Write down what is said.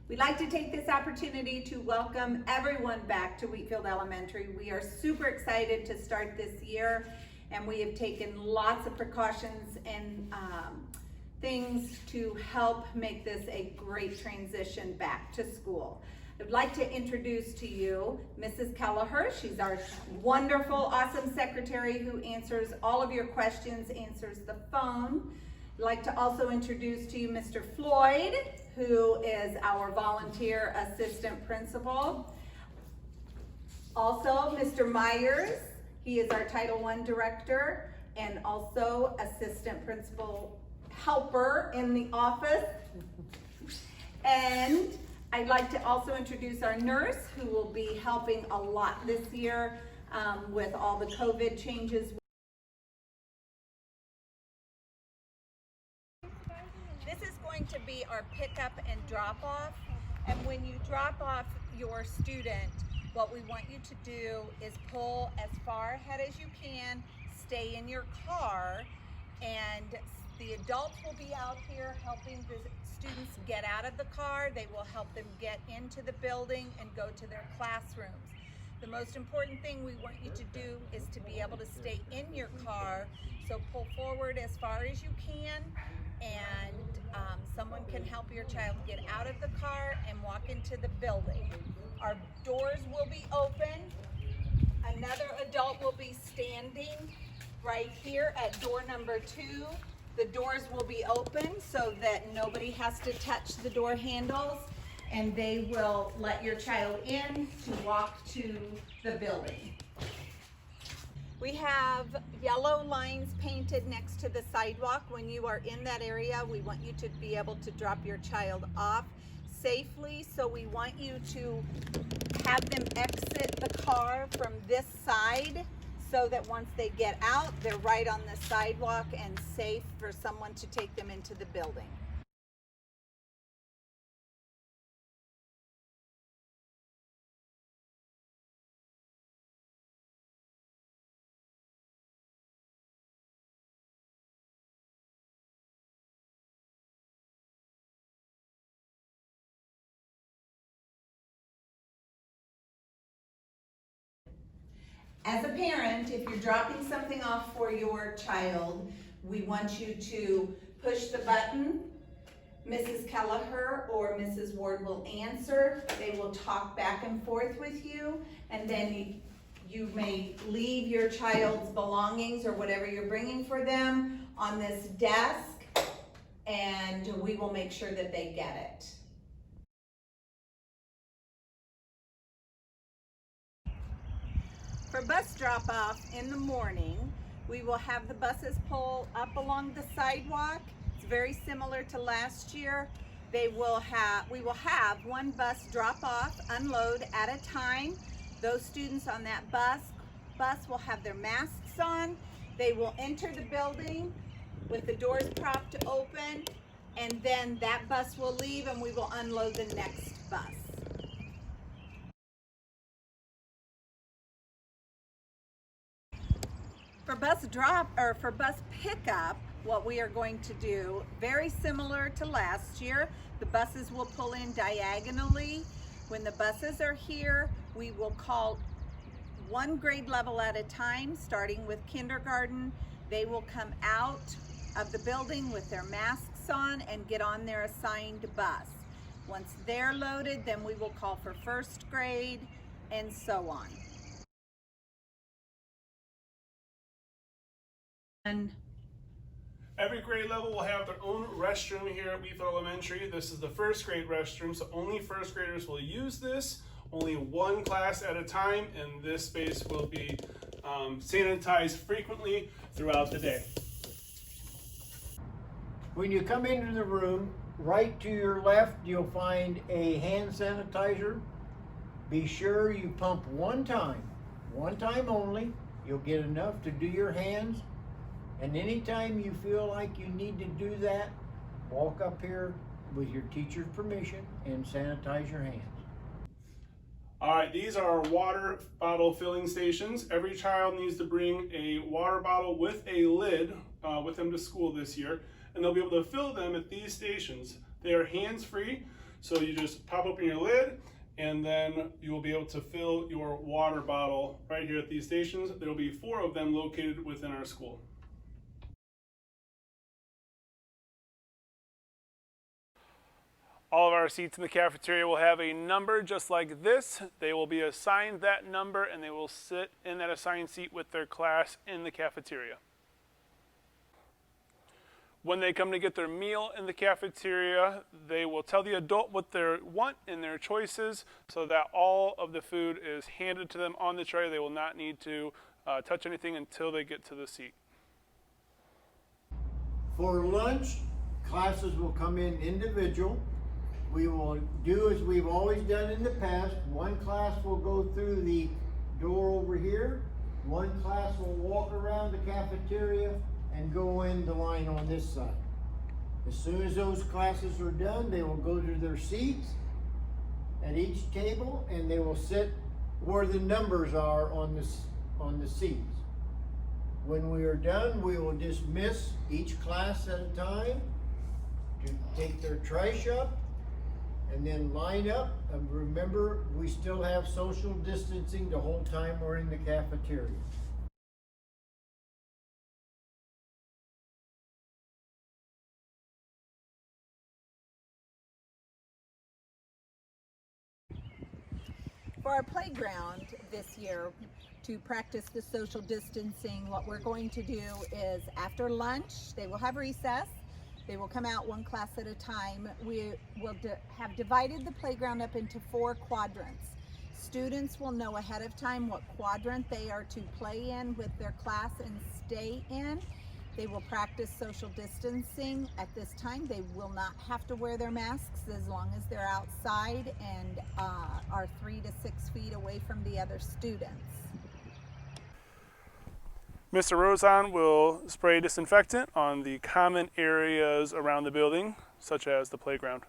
We'd like to take this opportunity to welcome everyone back to Wheatfield Elementary. We are super excited to start this year, and we have taken lots of precautions and things to help make this a great transition back to school. I'd like to introduce to you Mrs. Kelleher. She's our wonderful, awesome secretary who answers all of your questions, answers the phone. I'd like to also introduce to you Mr. Floyd, who is our volunteer assistant principal. Also, Mr. Myers, he is our Title I director and also assistant principal helper in the office. And I'd like to also introduce our nurse, who will be helping a lot this year with all the COVID changes. This is going to be our pickup and drop off. And when you drop off your student, what we want you to do is pull as far ahead as you can, stay in your car, and the adults will be out here helping the students get out of the car. They will help them get into the building and go to their classrooms. The most important thing we want you to do is to be able to stay in your car. So pull forward as far as you can, and someone can help your child get out of the car and walk into the building. Our doors will be open. Another adult will be standing right here at door number 2. The doors will be open so that nobody has to touch the door handles, and they will let your child in to walk to the building. We have yellow lines painted next to the sidewalk. When you are in that area, we want you to be able to drop your child off safely. So we want you to have them exit the car from this side, so that once they get out, they're right on the sidewalk and safe for someone to take them into the building. As a parent, if you're dropping something off for your child, we want you to push the button. Mrs. Kelleher or Mrs. Ward will answer. They will talk back and forth with you, and then you may leave your child's belongings or whatever you're bringing for them on this desk, and we will make sure that they get it. For bus drop-off in the morning, we will have the buses pull up along the sidewalk. It's very similar to last year. We will have one bus drop off, unload at a time. Those students on that bus will have their masks on. They will enter the building with the doors propped open, and then that bus will leave and we will unload the next bus. For bus pickup, what we are going to do, very similar to last year, the buses will pull in diagonally. When the buses are here, we will call one grade level at a time, starting with kindergarten. They will come out of the building with their masks on and get on their assigned bus. Once they're loaded, then we will call for first grade, and so on. Every grade level will have their own restroom here at Wheatfield Elementary. This is the first grade restroom, so only first graders will use this. Only one class at a time, and this space will be sanitized frequently throughout the day. When you come into the room, right to your left, you'll find a hand sanitizer. Be sure you pump one time only. You'll get enough to do your hands. And anytime you feel like you need to do that, walk up here with your teacher's permission and sanitize your hands. All right, these are our water bottle filling stations. Every child needs to bring a water bottle with a lid with them to school this year, and they'll be able to fill them at these stations. They are hands-free, So you just pop open your lid, and then you will be able to fill your water bottle right here at these stations. There will be 4 of them located within our school. All of our seats in the cafeteria will have a number just like this. They will be assigned that number and they will sit in that assigned seat with their class in the cafeteria. When they come to get their meal in the cafeteria, they will tell the adult what they want and their choices so that all of the food is handed to them on the tray. They will not need to touch anything until they get to the seat. For lunch, classes will come in individual. We will do as we've always done in the past. One class will go through the door over here. One class will walk around the cafeteria and go in the line on this side. As soon as those classes are done, they will go to their seats at each table and they will sit where the numbers are on the seats. When we are done, we will dismiss each class at a time to take their trash up and then line up. And remember, we still have social distancing the whole time we're in the cafeteria. For our playground this year, to practice the social distancing, what we're going to do is after lunch, they will have recess. They will come out one class at a time. We will have divided the playground up into 4 quadrants. Students will know ahead of time what quadrant they are to play in with their class and stay in. They will practice social distancing. At this time, they will not have to wear their masks as long as they're outside and are 3 to 6 feet away from the other students. Mr. Rosen will spray disinfectant on the common areas around the building, such as the playground.